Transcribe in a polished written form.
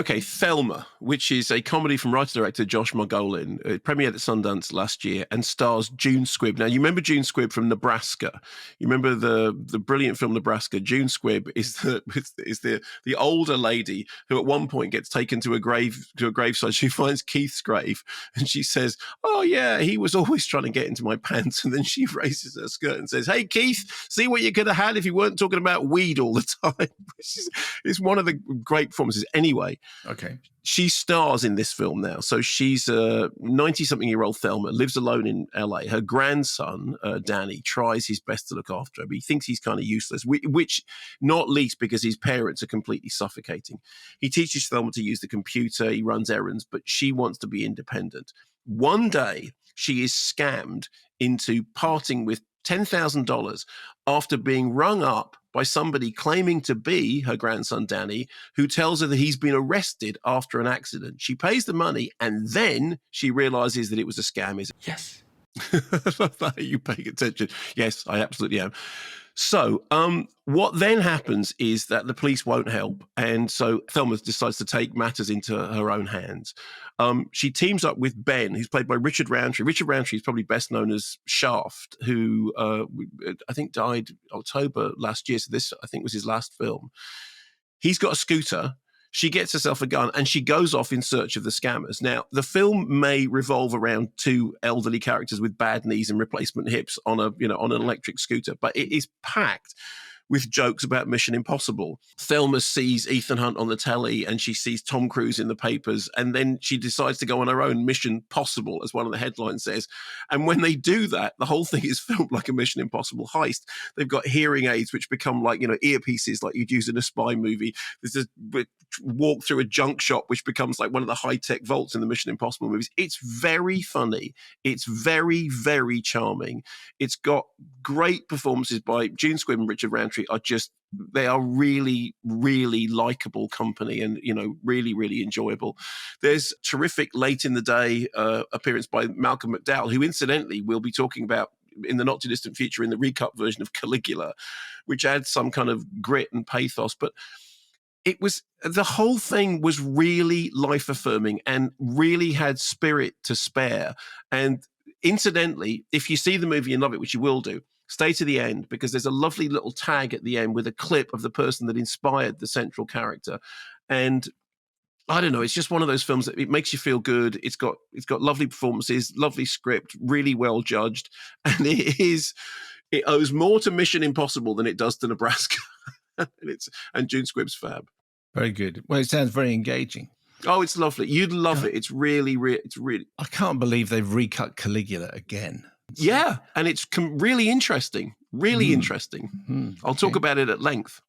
Okay, Thelma, which is a comedy from writer-director Josh Margolin. It premiered at Sundance last year and stars June Squibb. Now, you remember June Squibb from Nebraska. You remember the brilliant film Nebraska. June Squibb is the older lady who at one point gets taken to a graveside. She finds Keith's grave and she says, "Oh, yeah, he was always trying to get into my pants." And then she raises her skirt and says, "Hey, Keith, see what you could have had if you weren't talking about weed all the time." It's one of the great performances. Anyway, okay, she stars in this film now. So she's a 90-something-year-old Thelma, lives alone in LA. Her grandson, Danny, tries his best to look after her, but he thinks he's kind of useless, which not least because his parents are completely suffocating. He teaches Thelma to use the computer, he runs errands, but she wants to be independent. One day, she is scammed into parting with $10,000 after being rung up by somebody claiming to be her grandson, Danny, who tells her that he's been arrested after an accident. She pays the money, and then she realizes that it was a scam. Yes. Are you paying attention? Yes, I absolutely am. So what then happens is that the police won't help. And so Thelma decides to take matters into her own hands. She teams up with Ben, who's played by Richard Roundtree. Richard Roundtree is probably best known as Shaft, who I think died October last year. So this, I think, was his last film. He's got a scooter. She gets herself a gun and she goes off in search of the scammers. Now, the film may revolve around two elderly characters with bad knees and replacement hips on an electric scooter, but it is packed with jokes about Mission Impossible. Thelma sees Ethan Hunt on the telly and she sees Tom Cruise in the papers, and then she decides to go on her own Mission Possible, as one of the headlines says. And when they do that, the whole thing is filmed like a Mission Impossible heist. They've got hearing aids which become like, earpieces like you'd use in a spy movie. There's a walk through a junk shop which becomes like one of the high-tech vaults in the Mission Impossible movies. It's very funny. It's very, very charming. It's got great performances by June Squibb and Richard Roundtree. They are really, really likable company and, really, really enjoyable. There's terrific late in the day appearance by Malcolm McDowell, who incidentally we'll be talking about in the not too distant future in the recut version of Caligula, which adds some kind of grit and pathos. But the whole thing was really life affirming and really had spirit to spare. And incidentally, if you see the movie and love it, which you will do, stay to the end, because there's a lovely little tag at the end with a clip of the person that inspired the central character. And I don't know, it's just one of those films that it makes you feel good. It's got lovely performances, lovely script, really well judged. And it owes more to Mission Impossible than it does to Nebraska. and June Squibb's fab. Very good. Well, it sounds very engaging. Oh, it's lovely. You'd love it. It's really. I can't believe they've recut Caligula again. Yeah, and it's really interesting. Really interesting. I'll talk about it at length.